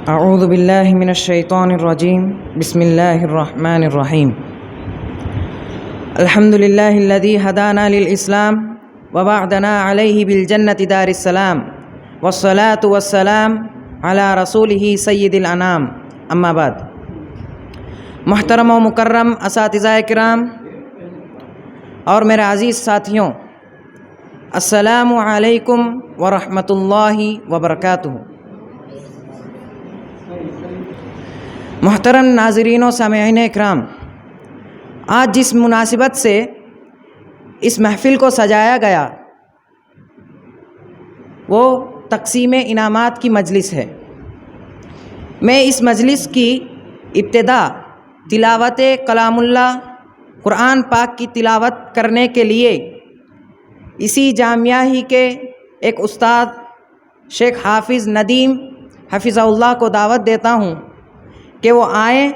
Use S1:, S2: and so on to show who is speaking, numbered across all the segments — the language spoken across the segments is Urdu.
S1: اعوذ باللہ من الشیطان الرجیم بسم اللہ الرحمن الرحیم الحمد للہ الذی ہدانا للاسلام ووعدنا علیہ بالجنۃ دار السلام والصلاة والسلام علی رسولہ سید الانام، اما بعد۔ محترم و مکرم اساتذہ کرام اور میرے عزیز ساتھیوں، السلام علیکم ورحمۃ اللہ وبرکاتہ۔ محترم ناظرین و سامعین اکرام، آج جس مناسبت سے اس محفل کو سجایا گیا وہ تقسیم انعامات کی مجلس ہے۔ میں اس مجلس کی ابتدا تلاوت کلام اللہ قرآن پاک کی تلاوت کرنے کے لیے اسی جامعہ ہی کے ایک استاد شیخ حافظ ندیم حفظہ اللہ کو دعوت دیتا ہوں کہ وہ آئیں،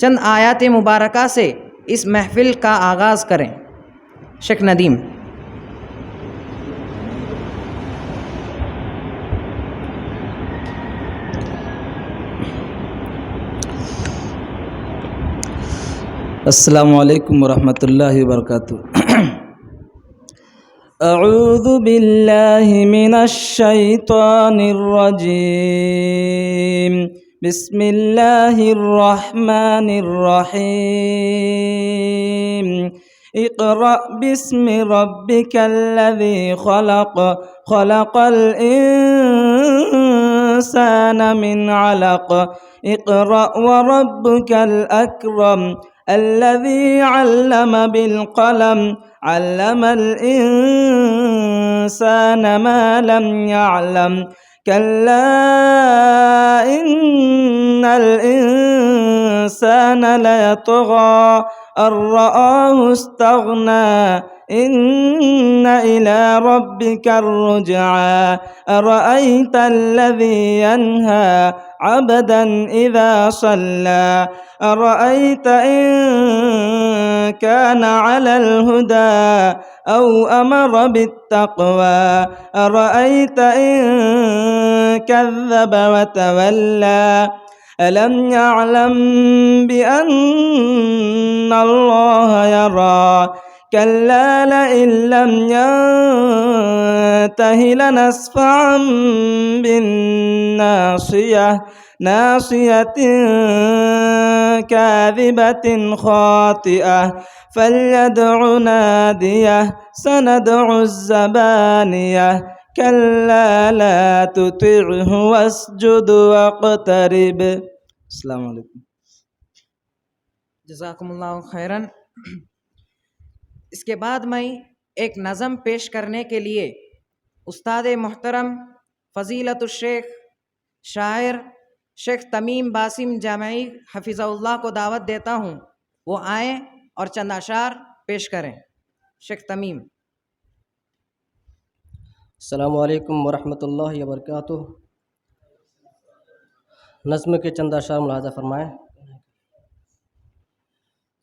S1: چند آیات مبارکہ سے اس محفل کا آغاز کریں۔ شیخ ندیم۔
S2: السلام علیکم ورحمۃ اللہ وبرکاتہ۔ اعوذ باللہ من الشیطان الرجیم، بسم اللہ الرحمن الرحیم۔ اقرأ باسم ربک الذی خلق، خلق الانسان من علق، اقرأ وربک الاکرم الذي علم بالقلم، علم الإنسان ما لم يعلم، كلا إن الإنسان ليطغى أن رآه استغنى، إن إلى ربك الرجعى، أرأيت الذي ينهى عبدا إذا صلى، أرأيت إن كان على الهدى أو أمر بالتقوى، أرأيت إن كذب وتولى، ألم يعلم بأن الله يرى، كلا لئن لم ينته لنسفعا بالناصية، ناصية كاذبة خاطئة، فليدع ناديه، سندع الزبانية، كلا لا تطعه واسجد واقترب۔ السلام علیکم۔
S1: جزاکم اللہ خیراً۔ اس کے بعد میں ایک نظم پیش کرنے کے لیے استاد محترم فضیلت الشیخ شاعر شیخ تمیم باسم جامعی حفظہ اللہ کو دعوت دیتا ہوں، وہ آئیں اور چند اشعار پیش کریں۔ شیخ تمیم۔
S3: السلام علیکم ورحمۃ اللہ وبرکاتہ۔ نظم کے چند اشعار ملاحظہ فرمائیں۔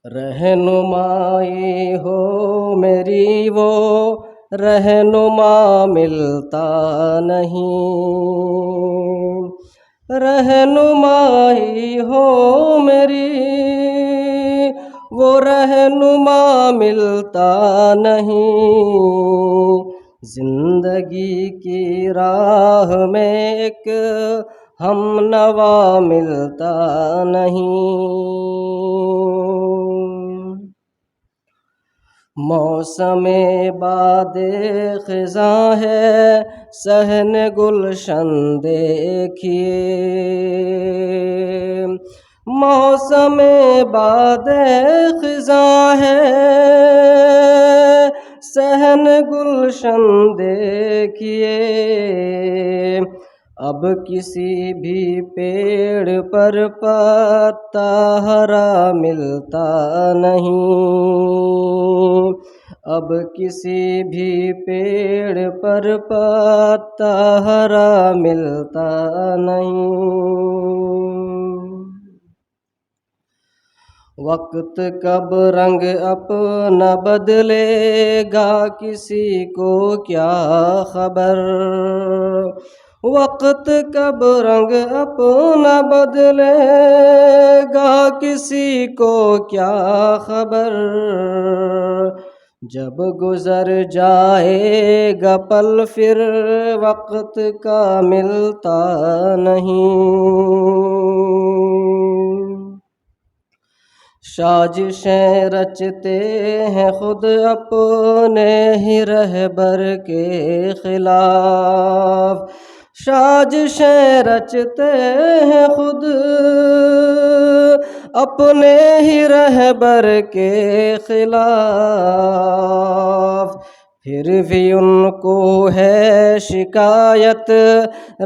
S3: رہنمائی ہو میری وہ رہنما ملتا نہیں، رہنمائی ہو میری وہ رہنما ملتا نہیں، زندگی کی راہ میں ایک ہم نوا ملتا نہیں، موسم باد خزاں ہے صحن گلشن دیکھیے، موسم باد خزاں ہے صحن گلشن دیکھیے، اب کسی بھی پیڑ پر پتا ہرا ملتا نہیں، اب کسی بھی پیڑ پر پتا ہرا ملتا نہیں، وقت کب رنگ اپنا بدلے گا کسی کو کیا خبر، وقت کب رنگ اپنا بدلے گا کسی کو کیا خبر، جب گزر جائے گا پل پھر وقت کا ملتا نہیں۔ سازشیں رچتے ہیں خود اپنے ہی رہبر کے خلاف، سازشیں رچتے ہیں خود اپنے ہی رہبر کے خلاف، پھر بھی ان کو ہے شکایت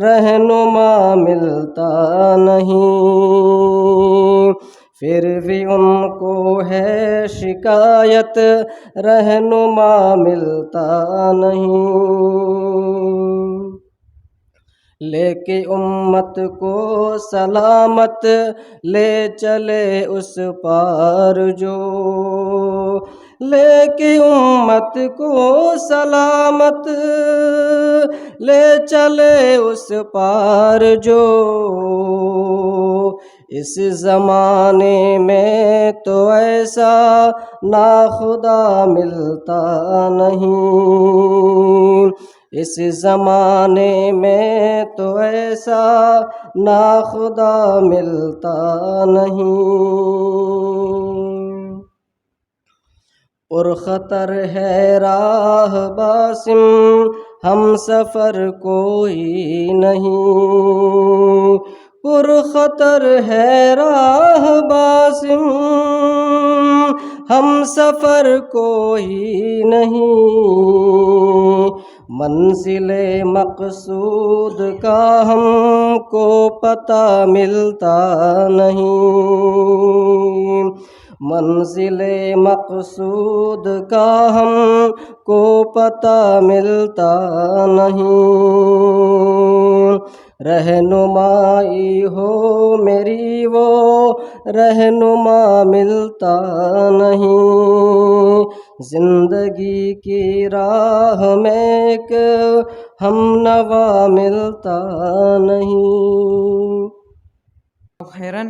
S3: رہنما ملتا نہیں، پھر بھی ان کو ہے شکایت رہنما ملتا نہیں۔ لے کے امت کو سلامت لے چلے اس پار جو، لے کے امت کو سلامت لے چلے اس پار جو، اس زمانے میں تو ایسا ناخدا ملتا نہیں، اس زمانے میں تو ایسا ناخدا ملتا نہیں۔ پرخطر ہے راہ باسم ہم سفر کوئی نہیں، پرخطر ہے راہ باسم ہم سفر کوئی نہیں، منزل مقصود کا ہم کو پتہ ملتا نہیں، منزل مقصود کا ہم کو پتہ ملتا نہیں، رہنمائی ہو میری وہ رہنما ملتا نہیں، زندگی کی راہ میں ایک ہم نوا ملتا نہیں۔
S1: خیرن،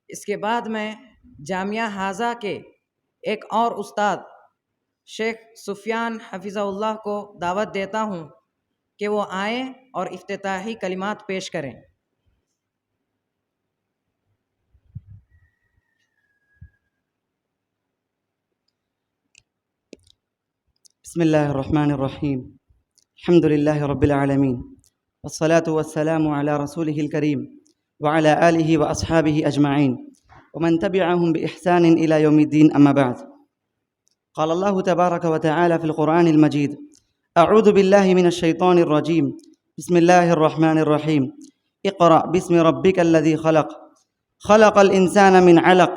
S1: اس کے بعد میں جامعہ حاضہ کے ایک اور استاد شیخ سفیان حفظہ اللہ کو دعوت دیتا ہوں کہ وہ آئیں اور افتتاحی کلمات پیش کریں۔
S4: بسم الله الرحمن الرحيم، الحمد لله رب العالمين، والصلاة والسلام على رسوله الكريم وعلى آله وأصحابه أجمعين ومن تبعهم بإحسان إلى يوم الدين، أما بعد. قال الله تبارك وتعالى في القرآن المجيد: أعوذ بالله من الشيطان الرجيم، بسم الله الرحمن الرحيم، اقرأ باسم ربك الذي خلق، خلق الإنسان من علق،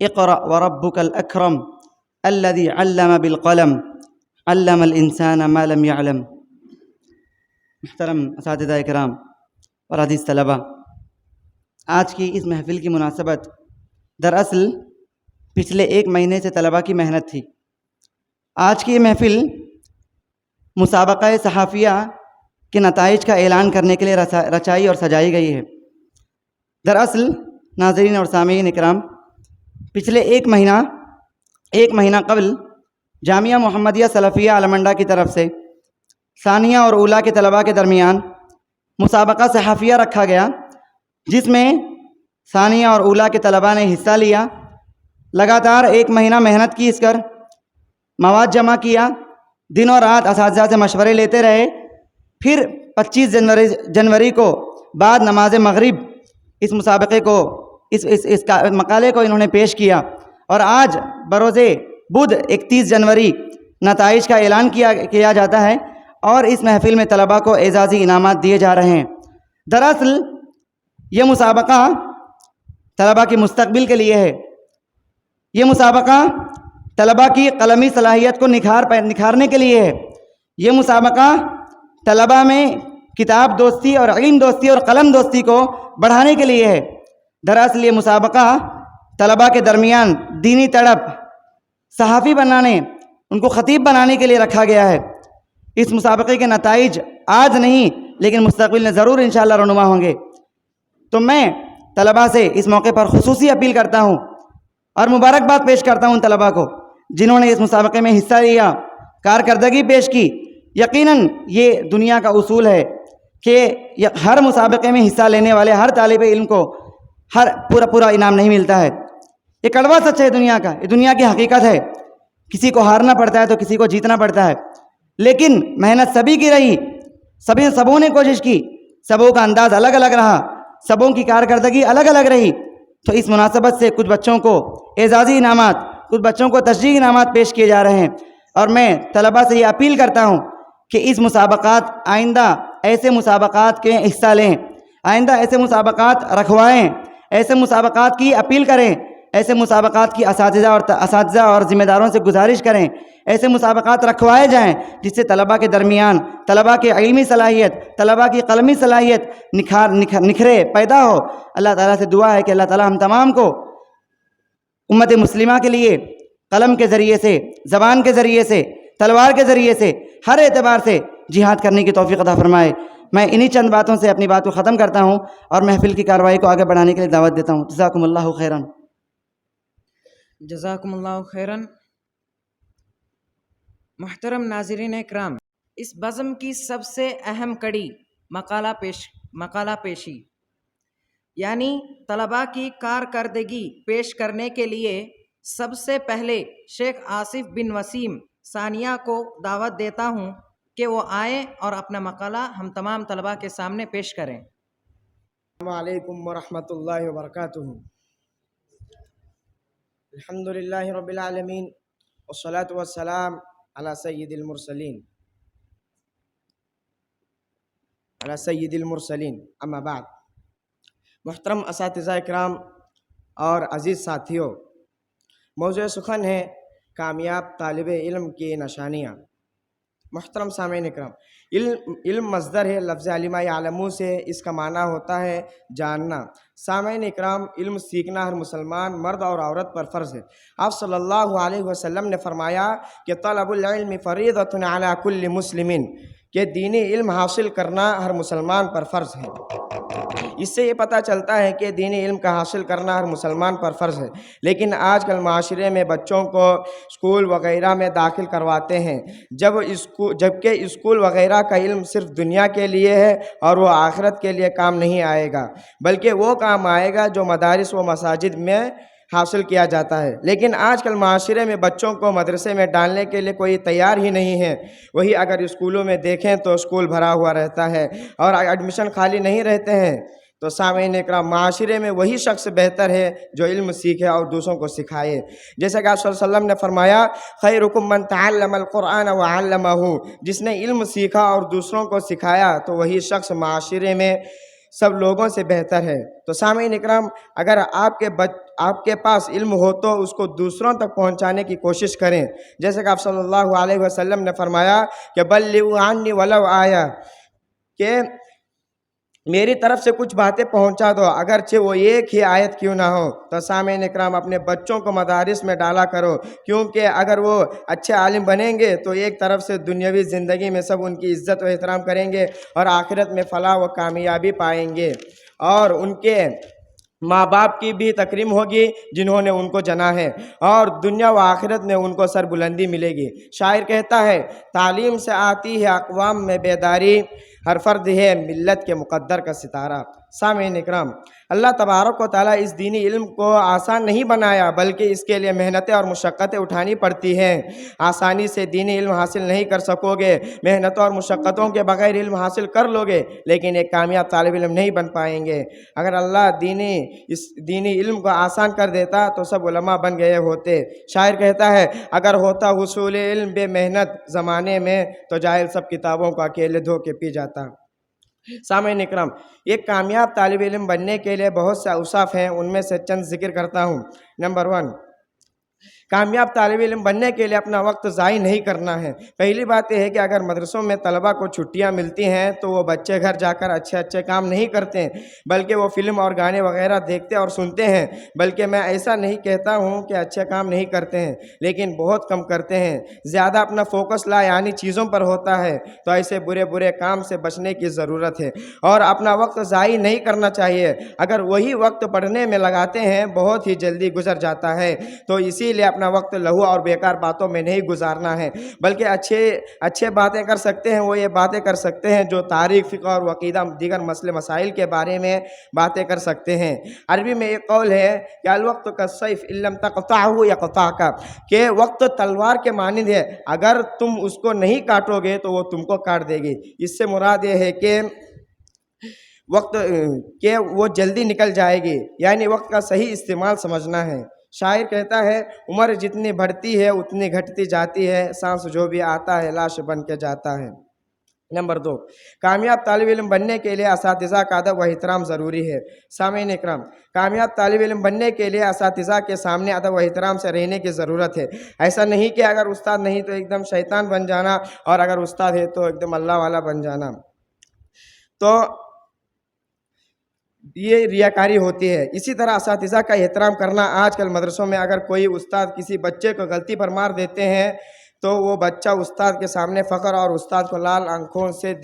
S4: اقرأ وربك الأكرم الذي علم بالقلم، علم الانسان ما لم يعلم۔ محترم اساتذہ کرام اور عزیز طلبہ، آج کی اس محفل کی مناسبت دراصل پچھلے ایک مہینے سے طلبہ کی محنت تھی۔ آج کی یہ محفل مسابقہ صحافیہ کے نتائج کا اعلان کرنے کے لیے رچائی اور سجائی گئی ہے۔ دراصل ناظرین اور سامعین اکرام، پچھلے ایک مہینہ قبل جامعہ محمدیہ سلفیہ علمنڈا کی طرف سے ثانیہ اور اولیٰ کے طلباء کے درمیان مسابقہ صحافیہ رکھا گیا، جس میں ثانیہ اور اولیٰ کے طلباء نے حصہ لیا۔ لگاتار ایک مہینہ محنت کی، اس کر مواد جمع کیا، دن اور رات اساتذہ سے مشورے لیتے رہے۔ پھر 25 جنوری کو بعد نماز مغرب اس مسابقے کو اس مقالے کو انہوں نے پیش کیا، اور آج بروز بدھ 31 جنوری نتائج کا اعلان کیا جاتا ہے، اور اس محفل میں طلباء کو اعزازی انعامات دیے جا رہے ہیں۔ دراصل یہ مسابقہ طلباء کے مستقبل کے لیے ہے۔ یہ مسابقہ طلباء کی قلمی صلاحیت کو نکھارنے کے لیے ہے۔ یہ مسابقہ طلباء میں کتاب دوستی اور علم دوستی اور قلم دوستی کو بڑھانے کے لیے ہے۔ دراصل یہ مسابقہ طلباء کے درمیان دینی تڑپ، صحافی بنانے، ان کو خطیب بنانے کے لیے رکھا گیا ہے۔ اس مسابقے کے نتائج آج نہیں لیکن مستقبل میں ضرور انشاءاللہ رونما ہوں گے۔ تو میں طلباء سے اس موقع پر خصوصی اپیل کرتا ہوں اور مبارکباد پیش کرتا ہوں ان طلباء کو جنہوں نے اس مسابقے میں حصہ لیا، کارکردگی پیش کی۔ یقیناً یہ دنیا کا اصول ہے کہ ہر مسابقے میں حصہ لینے والے ہر طالب علم کو پورا انعام نہیں ملتا ہے۔ یہ کڑوا سچ ہے دنیا کا، یہ دنیا کی حقیقت ہے۔ کسی کو ہارنا پڑتا ہے تو کسی کو جیتنا پڑتا ہے، لیکن محنت سبھی کی رہی، سبوں نے کوشش کی، سبوں کا انداز الگ الگ رہا، سبوں کی کارکردگی الگ الگ رہی۔ تو اس مناسبت سے کچھ بچوں کو اعزازی انعامات، کچھ بچوں کو تشجیعی انعامات پیش کیے جا رہے ہیں، اور میں طلباء سے یہ اپیل کرتا ہوں کہ اس مسابقات آئندہ ایسے مسابقات کے حصہ لیں، آئندہ ایسے مسابقات رکھوائیں، ایسے مسابقات کی اپیل کریں، ایسے مسابقات کی اساتذہ اور ذمہ داروں سے گزارش کریں، ایسے مسابقات رکھوائے جائیں جس سے طلباء کے درمیان طلباء کی علمی صلاحیت، طلباء کی قلمی صلاحیت نکھرے پیدا ہو۔ اللہ تعالیٰ سے دعا ہے کہ اللہ تعالیٰ ہم تمام کو امت مسلمہ کے لیے قلم کے ذریعے سے، زبان کے ذریعے سے، تلوار کے ذریعے سے، ہر اعتبار سے جہاد کرنے کی توفیق عطا فرمائے۔ میں انہی چند باتوں سے اپنی بات کو ختم کرتا ہوں اور محفل کی کارروائی کو آگے بڑھانے کے لیے دعوت دیتا ہوں۔ جزاکم اللہ خیراً۔
S1: جزاکم اللہ خیراً۔ محترم ناظرین اکرام، اس بزم کی سب سے اہم کڑی مقالہ پیشی، یعنی طلباء کی کارکردگی پیش کرنے کے لیے سب سے پہلے شیخ آصف بن وسیم ثانیہ کو دعوت دیتا ہوں کہ وہ آئیں اور اپنا مقالہ ہم تمام طلباء کے سامنے پیش کریں۔
S5: السلام علیکم ورحمۃ اللہ وبرکاتہ۔ الحمدللہ رب العالمین والصلاة والسلام علی سید المرسلین اما بعد۔ محترم اساتذہ اکرام اور عزیز ساتھیوں، موضوع سخن ہے کامیاب طالب علم کی نشانیاں۔ محترم سامعین اکرام، علم مصدر ہے لفظ علم یعلم سے، اس کا معنی ہوتا ہے جاننا۔ سامعین اکرام، علم سیکھنا ہر مسلمان مرد اور عورت پر فرض ہے۔ آپ صلی اللہ علیہ وسلم نے فرمایا کہ طلب العلم فریضۃ علی کل مسلم، کہ دینی علم حاصل کرنا ہر مسلمان پر فرض ہے۔ اس سے یہ پتہ چلتا ہے کہ دینی علم کا حاصل کرنا ہر مسلمان پر فرض ہے، لیکن آج کل معاشرے میں بچوں کو اسکول وغیرہ میں داخل کرواتے ہیں، جبکہ اسکول وغیرہ کا علم صرف دنیا کے لیے ہے اور وہ آخرت کے لیے کام نہیں آئے گا، بلکہ وہ کام آئے گا جو مدارس و مساجد میں حاصل کیا جاتا ہے۔ لیکن آج کل معاشرے میں بچوں کو مدرسے میں ڈالنے کے لیے کوئی تیار ہی نہیں ہے۔ وہی اگر اسکولوں میں دیکھیں تو اسکول بھرا ہوا رہتا ہے اور ایڈمیشن خالی نہیں رہتے ہیں۔ تو سامعین اکرام، معاشرے میں وہی شخص بہتر ہے جو علم سیکھے اور دوسروں کو سکھائے۔ جیسا کہ آپ صلی اللہ علیہ وسلم نے فرمایا، خیرکم من تعلم القرآن وعلمہ، جس نے علم سیکھا اور دوسروں کو سکھایا تو وہی شخص معاشرے میں سب لوگوں سے بہتر ہے۔ تو سامعین اکرام، اگر آپ کے پاس علم ہو تو اس کو دوسروں تک پہنچانے کی کوشش کریں، جیسے کہ آپ صلی اللہ علیہ وسلم نے فرمایا کہ بلغوا عنی ولو آیہ، کہ میری طرف سے کچھ باتیں پہنچا دو اگرچہ وہ ایک ہی آیت کیوں نہ ہو۔ تو سامعین اکرام، اپنے بچوں کو مدارس میں ڈالا کرو، کیونکہ اگر وہ اچھے عالم بنیں گے تو ایک طرف سے دنیاوی زندگی میں سب ان کی عزت و احترام کریں گے اور آخرت میں فلاح و کامیابی پائیں گے، اور ان کے ماں باپ کی بھی تکریم ہوگی جنہوں نے ان کو جنا ہے، اور دنیا و آخرت میں ان کو سر بلندی ملے گی۔ شاعر کہتا ہے، تعلیم سے آتی ہے اقوام میں بیداری، ہر فرد ہے ملت کے مقدر کا ستارہ۔ سامعین اکرام، اللہ تبارک و تعالیٰ اس دینی علم کو آسان نہیں بنایا، بلکہ اس کے لیے محنتیں اور مشقتیں اٹھانی پڑتی ہیں۔ آسانی سے دینی علم حاصل نہیں کر سکو گے، محنتوں اور مشقتوں کے بغیر علم حاصل کر لو گے لیکن ایک کامیاب طالب علم نہیں بن پائیں گے۔ اگر اللہ اس دینی علم کو آسان کر دیتا تو سب علماء بن گئے ہوتے۔ شاعر کہتا ہے، اگر ہوتا حصول علم بے محنت زمانے میں تو جاہل سب کتابوں کو اکیلے دھو کے پی جاتا۔ سامعین اکرام، ایک کامیاب طالب علم بننے کے لیے بہت سے اوصاف ہیں، ان میں سے چند ذکر کرتا ہوں۔ نمبر 1، کامیاب طالب علم بننے کے لیے اپنا وقت ضائع نہیں کرنا ہے۔ پہلی بات یہ ہے کہ اگر مدرسوں میں طلباء کو چھٹیاں ملتی ہیں تو وہ بچے گھر جا کر اچھے اچھے کام نہیں کرتے ہیں، بلکہ وہ فلم اور گانے وغیرہ دیکھتے اور سنتے ہیں۔ بلکہ میں ایسا نہیں کہتا ہوں کہ اچھے کام نہیں کرتے ہیں، لیکن بہت کم کرتے ہیں۔ زیادہ اپنا فوکس یعنی چیزوں پر ہوتا ہے، تو ایسے برے کام سے بچنے کی ضرورت ہے اور اپنا وقت ضائع نہیں کرنا چاہیے۔ اگر وہی وقت پڑھنے میں لگاتے ہیں بہت ہی جلدی گزر جاتا ہے، تو اسی لیے اپنا وقت لہو اور بیکار باتوں میں نہیں گزارنا ہے، بلکہ اچھے باتیں کر سکتے ہیں۔ وہ یہ باتیں کر سکتے ہیں جو تاریخ، فقہ اور عقیدہ دیگر مسائل کے بارے میں باتیں کر سکتے ہیں۔ عربی میں ایک قول ہے کہ الوقت کالسیف ان لم تقطعه یقطعک، کہ وقت تلوار کے مانند ہے، اگر تم اس کو نہیں کاٹو گے تو وہ تم کو کاٹ دے گی۔ اس سے مراد یہ ہے کہ وقت کہ وہ جلدی نکل جائے گی، یعنی وقت کا صحیح استعمال سمجھنا ہے۔ شاعر کہتا ہے عمر جتنی بڑھتی ہے اتنی گھٹتی جاتی ہے، سانس جو بھی آتا ہے لاش بن کے جاتا ہے۔ نمبر 2، کامیاب طالب علم بننے کے لیے اساتذہ کا ادب و احترام ضروری ہے۔ سامعین اکرام، کامیاب طالب علم بننے کے لیے اساتذہ کے سامنے ادب و احترام سے رہنے کی ضرورت ہے۔ ایسا نہیں کہ اگر استاد نہیں تو ایک دم شیطان بن جانا، اور اگر استاد ہے تو ایک دم اللہ والا بن جانا، تو یہ ریاکاری ہوتی ہے۔ اسی طرح اساتذہ کا احترام کرنا۔ آج کل مدرسوں میں اگر کوئی استاد کسی بچے کو غلطی پر مار دیتے ہیں تو وہ بچہ استاد کے سامنے فخر اور استاد کو لال آنکھوں سے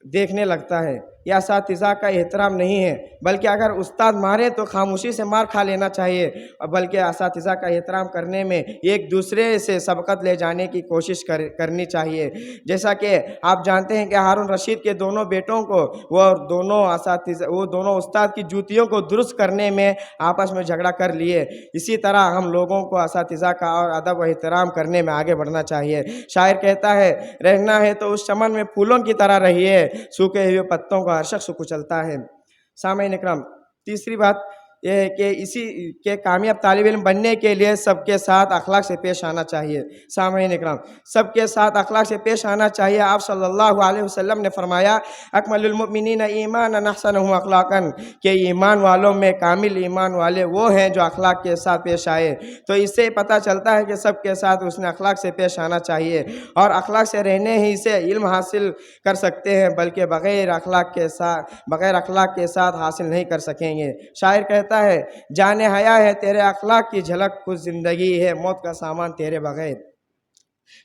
S5: دیکھنے لگتا ہے۔ یہ اساتذہ کا احترام نہیں ہے، بلکہ اگر استاد مارے تو خاموشی سے مار کھا لینا چاہیے، بلکہ اساتذہ کا احترام کرنے میں ایک دوسرے سے سبقت لے جانے کی کوشش کرنی چاہیے۔ جیسا کہ آپ جانتے ہیں کہ ہارون رشید کے دونوں بیٹوں کو وہ دونوں استاد کی جوتیوں کو درست کرنے میں آپس میں جھگڑا کر لیے۔ اسی طرح ہم لوگوں کو اساتذہ کا اور ادب و احترام کرنے میں آگے بڑھنا چاہیے۔ شاعر کہتا ہے رہنا ہے تو اس چمن میں پھولوں کی طرح رہیے، سوکھے ہوئے پتوں کو ہر شخص کچلتا ہے۔ سامعین اکرام، تیسری بات یہ ہے کہ اسی کے کامیاب طالب علم بننے کے لیے سب کے ساتھ اخلاق سے پیش آنا چاہیے۔ سامعین اکرام، سب کے ساتھ اخلاق سے پیش آنا چاہیے۔ آپ صلی اللہ علیہ وسلم نے فرمایا اکمل المؤمنین ایمانا احسنهم اخلاقا، کہ ایمان والوں میں کامل ایمان والے وہ ہیں جو اخلاق کے ساتھ پیش آئے۔ تو اس سے پتہ چلتا ہے کہ سب کے ساتھ اس نے اخلاق سے پیش آنا چاہیے، اور اخلاق سے رہنے ہی سے علم حاصل کر سکتے ہیں، بلکہ بغیر اخلاق کے ساتھ حاصل نہیں کر سکیں گے۔ شاعر کہتا ہے جان حیا ہے تیرے اخلاق کی جھلک، کچھ زندگی ہے موت کا سامان تیرے بغیر۔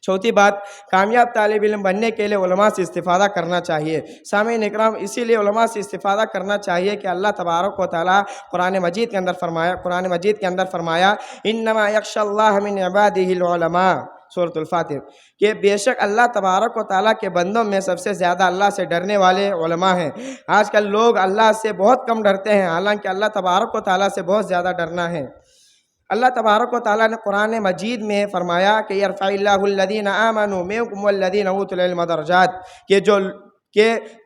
S5: چوتھی بات، کامیاب طالب علم بننے کے لیے علماء سے استفادہ کرنا چاہیے۔ سامعین اکرام، اسی لیے علماء سے استفادہ کرنا چاہیے کہ اللہ تبارک و تعالیٰ قرآن مجید کے اندر فرمایا انما یخشی اللہ من عبادہ العلماء، سورۃ الفاتر، کہ بے شک اللہ تبارک و تعالیٰ کے بندوں میں سب سے زیادہ اللہ سے ڈرنے والے علماء ہیں۔ آج کل لوگ اللہ سے بہت کم ڈرتے ہیں، حالانکہ اللہ تبارک و تعالیٰ سے بہت زیادہ ڈرنا ہے۔ اللہ تبارک و تعالیٰ نے قرآن مجید میں فرمایا کہ یرفع اللہ الذین آمنوا منکم والذین اوتوا العلم درجات، کہ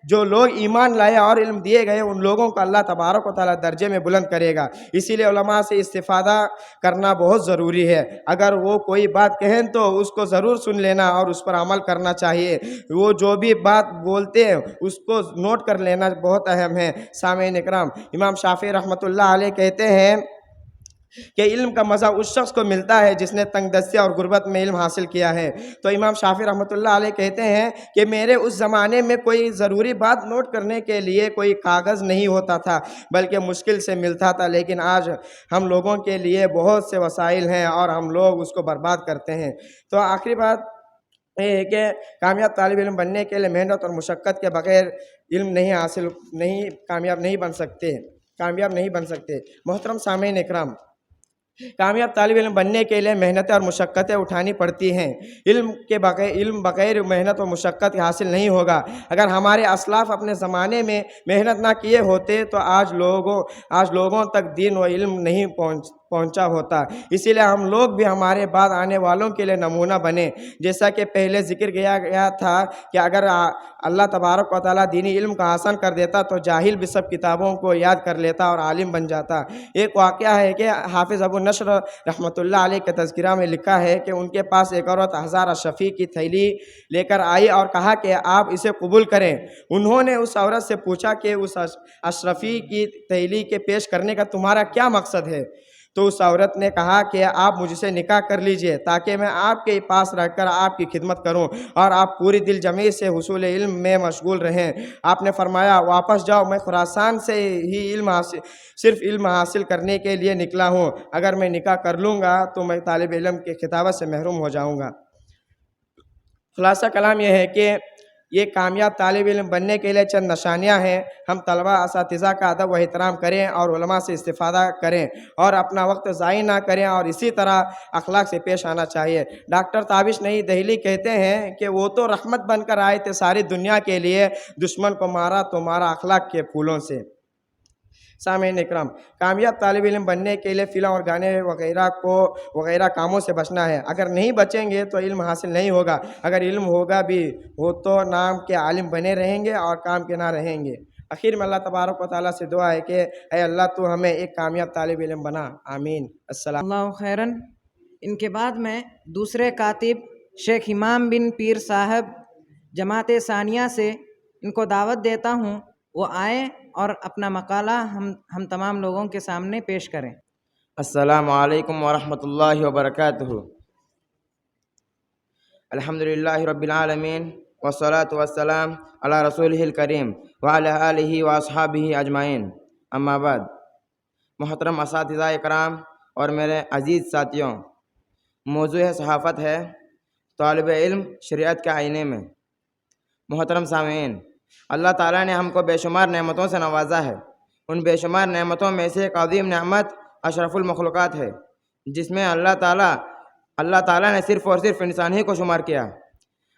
S5: جو لوگ ایمان لائے اور علم دیے گئے ان لوگوں کو اللہ تبارک و تعالیٰ درجے میں بلند کرے گا۔ اسی لیے علماء سے استفادہ کرنا بہت ضروری ہے۔ اگر وہ کوئی بات کہیں تو اس کو ضرور سن لینا اور اس پر عمل کرنا چاہیے۔ وہ جو بھی بات بولتے ہیں اس کو نوٹ کر لینا بہت اہم ہے۔ سامعین اکرام، امام شافعی رحمۃ اللہ علیہ کہتے ہیں کہ علم کا مزہ اس شخص کو ملتا ہے جس نے تنگ دستی اور غربت میں علم حاصل کیا ہے۔ تو امام شافعی رحمۃ اللہ علیہ کہتے ہیں کہ میرے اس زمانے میں کوئی ضروری بات نوٹ کرنے کے لیے کوئی کاغذ نہیں ہوتا تھا، بلکہ مشکل سے ملتا تھا، لیکن آج ہم لوگوں کے لیے بہت سے وسائل ہیں اور ہم لوگ اس کو برباد کرتے ہیں۔ تو آخری بات یہ ہے کہ کامیاب طالب علم بننے کے لیے محنت اور مشقت کے بغیر علم کامیاب نہیں بن سکتے۔ محترم سامعین اکرام، کامیاب طالب علم بننے کے لیے محنتیں اور مشقتیں اٹھانی پڑتی ہیں۔ علم بغیر محنت و مشقت کے حاصل نہیں ہوگا۔ اگر ہمارے اسلاف اپنے زمانے میں محنت نہ کیے ہوتے تو آج لوگوں تک دین و علم نہیں پہنچا ہوتا۔ اسی لیے ہم لوگ بھی ہمارے بعد آنے والوں کے لیے نمونہ بنے۔ جیسا کہ پہلے ذکر کیا گیا تھا کہ اگر اللہ تبارک و تعالیٰ دینی علم کا آسان کر دیتا تو جاہل بھی سب کتابوں کو یاد کر لیتا اور عالم بن جاتا۔ ایک واقعہ ہے کہ حافظ ابو نشر رحمۃ اللہ علیہ کے تذکرہ میں لکھا ہے کہ ان کے پاس ایک عورت 1000 اشرفی کی تھیلی لے کر آئی اور کہا کہ آپ اسے قبول کریں۔ انہوں نے اس عورت سے پوچھا کہ اس اشرفی کی تھیلی کے پیش کرنے کا تمہارا کیا مقصد ہے؟ تو اس عورت نے کہا کہ آپ مجھ سے نکاح کر لیجئے تاکہ میں آپ کے پاس رہ کر آپ کی خدمت کروں اور آپ پوری دل جمعی سے حصول علم میں مشغول رہیں۔ آپ نے فرمایا واپس جاؤ، میں خراسان سے ہی صرف علم حاصل کرنے کے لیے نکلا ہوں، اگر میں نکاح کر لوں گا تو میں طالب علم کے خطابت سے محروم ہو جاؤں گا۔ خلاصہ کلام یہ ہے کہ یہ کامیاب طالب علم بننے کے لیے چند نشانیاں ہیں۔ ہم طلبہ اساتذہ کا ادب و احترام کریں اور علماء سے استفادہ کریں اور اپنا وقت ضائع نہ کریں، اور اسی طرح اخلاق سے پیش آنا چاہیے۔ ڈاکٹر تابش نئی دہلی کہتے ہیں کہ وہ تو رحمت بن کر آئے تھے ساری دنیا کے لیے، دشمن کو مارا تو مارا اخلاق کے پھولوں سے۔ سامعین اکرام، کامیاب طالب علم بننے کے لیے فلم اور گانے وغیرہ کاموں سے بچنا ہے۔ اگر نہیں بچیں گے تو علم حاصل نہیں ہوگا، اگر علم ہوگا بھی ہو تو نام کے عالم بنے رہیں گے اور کام کے نہ رہیں گے۔ آخر میں اللہ تبارک و تعالیٰ سے دعا ہے کہ اے اللہ تو ہمیں ایک کامیاب طالب علم بنا، آمین۔ السلام
S1: اللہ خیرن۔ ان کے بعد میں دوسرے کاتب شیخ امام بن پیر صاحب جماعت ثانیہ سے ان کو دعوت دیتا ہوں، وہ آئیں اور اپنا مقالہ ہم تمام لوگوں کے سامنے پیش کریں۔
S5: السلام علیکم ورحمۃ اللہ وبرکاتہ۔ الحمدللہ رب العالمین والصلاة والسلام علی رسولہ الکریم وعلی آلہ واصحابہ اجمعین، اما بعد۔ محترم اساتذہ اکرام اور میرے عزیز ساتھیوں، موضوع صحافت ہے طالب علم شریعت کے آئینے میں۔ محترم سامعین، اللہ تعالیٰ نے ہم کو بے شمار نعمتوں سے نوازا ہے۔ ان بے شمار نعمتوں میں سے ایک عظیم نعمت اشرف المخلوقات ہے، جس میں اللہ تعالیٰ نے صرف اور صرف انسان ہی کو شمار کیا۔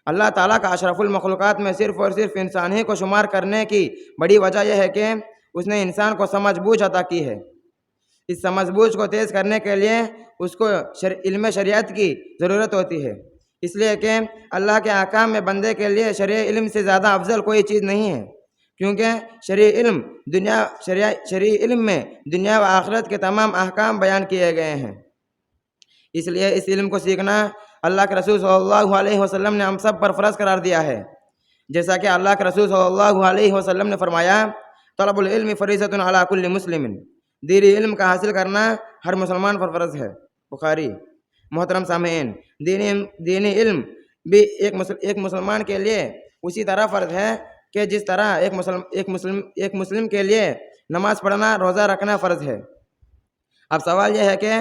S5: اللہ تعالیٰ کا اشرف المخلوقات میں صرف اور صرف انسان ہی کو شمار کرنے کی بڑی وجہ یہ ہے کہ اس نے انسان کو سمجھ بوجھ عطا کی ہے۔ اس سمجھ بوجھ کو تیز کرنے کے لیے اس کو علم شریعت کی ضرورت ہوتی ہے، اس لیے کہ اللہ کے احکام میں بندے کے لیے شرعی علم سے زیادہ افضل کوئی چیز نہیں ہے، کیونکہ شرعی علم میں دنیا و آخرت کے تمام احکام بیان کیے گئے ہیں۔ اس لیے اس علم کو سیکھنا اللہ کے رسول صلی اللہ علیہ وسلم نے ہم سب پر فرض قرار دیا ہے، جیسا کہ اللہ کے رسول صلی اللہ علیہ وسلم نے فرمایا طلب العلم فریضۃ علی کل مسلم، دینی علم کا حاصل کرنا ہر مسلمان پر فرض ہے، بخاری۔ محترم سامعین، دینی علم بھی ایک مسلمان کے لیے اسی طرح فرض ہے کہ جس طرح ایک مسلم کے لیے نماز پڑھنا، روزہ رکھنا فرض ہے۔ اب سوال یہ ہے کہ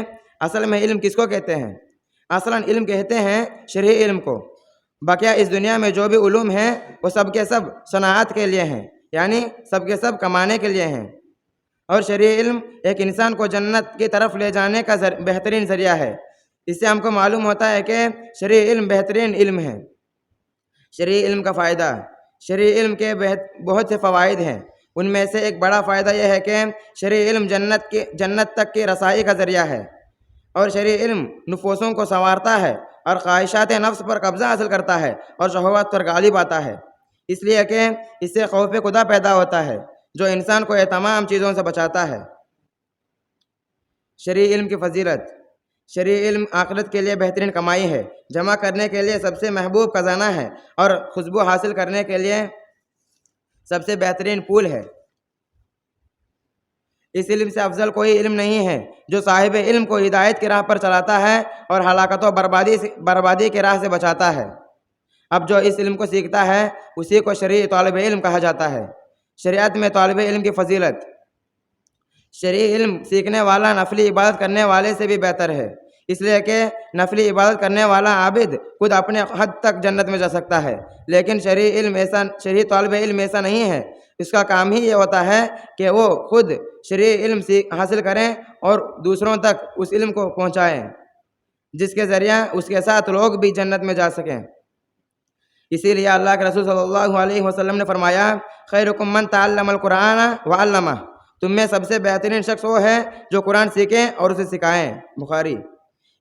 S5: اصل میں علم کس کو کہتے ہیں؟ اصلاً علم کہتے ہیں شرعی علم کو۔ بقیہ اس دنیا میں جو بھی علوم ہیں وہ سب کے سب صناعت کے لیے ہیں، یعنی سب کے سب کمانے کے لیے ہیں، اور شرعی علم ایک انسان کو جنت کی طرف لے جانے کا بہترین ذریعہ ہے۔ اس سے ہم کو معلوم ہوتا ہے کہ شرعی علم بہترین علم ہے۔ شرعی علم کا فائدہ، شرعی علم کے بہت سے فوائد ہیں۔ ان میں سے ایک بڑا فائدہ یہ ہے کہ شرعی علم جنت تک کی رسائی کا ذریعہ ہے، اور شرعی علم نفوسوں کو سنوارتا ہے اور خواہشات نفس پر قبضہ حاصل کرتا ہے اور شہوات پر غالب آتا ہے، اس لیے کہ اس سے خوف خدا پیدا ہوتا ہے جو انسان کو یہ تمام چیزوں سے بچاتا ہے۔ شرعی علم کی فضیلت، شرعی علم آخرت کے لیے بہترین کمائی ہے، جمع کرنے کے لیے سب سے محبوب خزانہ ہے، اور خوشبو حاصل کرنے کے لیے سب سے بہترین پول ہے۔ اس علم سے افضل کوئی علم نہیں ہے جو صاحب علم کو ہدایت کی راہ پر چلاتا ہے اور ہلاکت و بربادی کی راہ سے بچاتا ہے۔ اب جو اس علم کو سیکھتا ہے اسی کو شرعی طالب علم کہا جاتا ہے۔ شریعت میں طالب علم کی فضیلت، شرعی علم سیکھنے والا نفلی عبادت کرنے والے سے بھی بہتر ہے، اس لیے کہ نفلی عبادت کرنے والا عابد خود اپنے حد تک جنت میں جا سکتا ہے، لیکن شرعی طالب علم ایسا نہیں ہے۔ اس کا کام ہی یہ ہوتا ہے کہ وہ خود شرعی علم حاصل کریں اور دوسروں تک اس علم کو پہنچائیں، جس کے ذریعہ اس کے ساتھ لوگ بھی جنت میں جا سکیں۔ اسی لیے اللہ کے رسول صلی اللہ علیہ وسلم نے فرمایا خیرکم من تعلم القرآن وعلمہ، تم میں سب سے بہترین شخص وہ ہے جو قرآن سیکھیں اور اسے سکھائیں، بخاری۔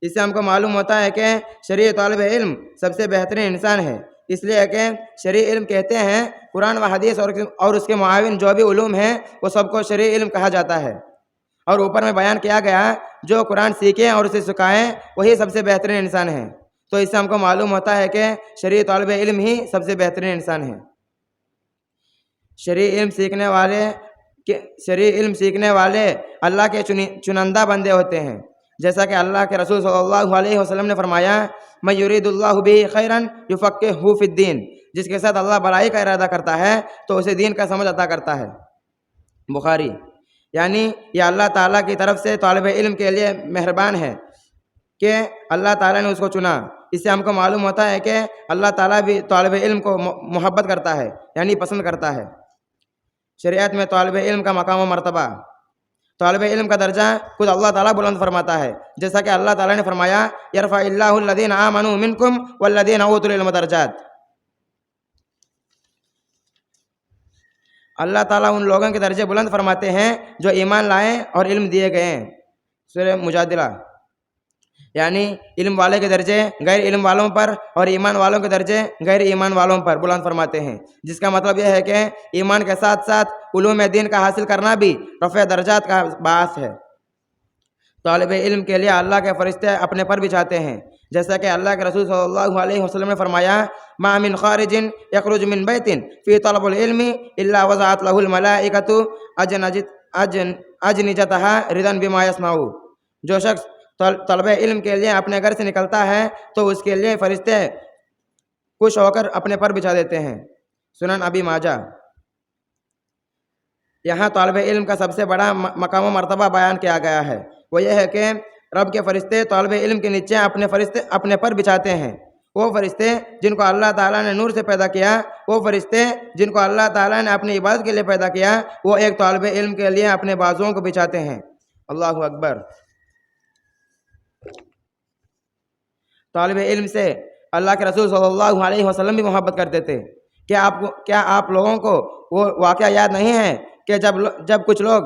S5: اس سے ہم کو معلوم ہوتا ہے کہ شرعی طالب علم سب سے بہترین انسان ہے، اس لیے کہ شرعی علم کہتے ہیں قرآن و حدیث اور اس کے معاون جو بھی علوم ہیں وہ سب کو شرعی علم کہا جاتا ہے، اور اوپر میں بیان کیا گیا جو قرآن سیکھیں اور اسے سکھائیں وہی سب سے بہترین انسان ہے۔ تو اس سے ہم کو معلوم ہوتا ہے کہ شرعی طالب علم ہی سب سے بہترین انسان ہے۔ شرعی علم سیکھنے والے کہ شرعی علم سیکھنے والے اللہ کے چنندہ بندے ہوتے ہیں، جیسا کہ اللہ کے رسول صلی اللہ علیہ وسلم نے فرمایا من یرید اللہ بہ خیرا یفقہہ فی الدین، جس کے ساتھ اللہ بھلائی کا ارادہ کرتا ہے تو اسے دین کا سمجھ عطا کرتا ہے۔ بخاری۔ یعنی یہ اللہ تعالیٰ کی طرف سے طالب علم کے لیے مہربان ہے کہ اللہ تعالیٰ نے اس کو چنا۔ اس سے ہم کو معلوم ہوتا ہے کہ اللہ تعالیٰ بھی طالب علم کو محبت کرتا ہے، یعنی پسند کرتا ہے۔ شریعت میں طالب علم کا مقام و مرتبہ، طالب علم کا درجہ خود اللہ تعالیٰ بلند فرماتا ہے، جیسا کہ اللہ تعالیٰ نے فرمایا یرفع اللہ الذین آمنوا منکم والذین اوتوا العلم درجات۔ اللہ تعالیٰ ان لوگوں کے درجے بلند فرماتے ہیں جو ایمان لائیں اور علم دیے گئے ہیں۔ سورہ مجادلہ۔ یعنی علم والے کے درجے غیر علم والوں پر اور ایمان والوں کے درجے غیر ایمان والوں پر بلند فرماتے ہیں، جس کا مطلب یہ ہے کہ ایمان کے ساتھ ساتھ علوم دین کا حاصل کرنا بھی رفع درجات کا باعث ہے۔ طالب علم کے لیے اللہ کے فرشتے اپنے پر بچھاتے ہیں، جیسا کہ اللہ کے رسول صلی اللہ علیہ وسلم نے فرمایا ما من خارج یخرج من بیت فی طلب العلم الا وضعت له الملائکۃ اجنحتها رضا بما یصنع۔ جو شخص طلب علم کے لیے اپنے گھر سے نکلتا ہے تو اس کے لیے فرشتے خوش ہو کر اپنے پر بچھا دیتے ہیں۔ سنن ابی ماجہ۔ یہاں طالب علم کا سب سے بڑا مقام و مرتبہ بیان کیا گیا ہے، وہ یہ ہے کہ رب کے فرشتے طالب علم کے نیچے اپنے پر بچھاتے ہیں۔ وہ فرشتے جن کو اللہ تعالیٰ نے نور سے پیدا کیا، وہ فرشتے جن کو اللہ تعالیٰ نے اپنی عبادت کے لیے پیدا کیا، وہ ایک طالب علم کے لیے اپنے بازوؤں کو بچھاتے ہیں۔ اللہ اکبر۔ طالب علم سے اللہ کے رسول صلی اللہ علیہ وسلم بھی محبت کرتے تھے۔ کیا آپ لوگوں کو وہ واقعہ یاد نہیں ہے کہ جب کچھ لوگ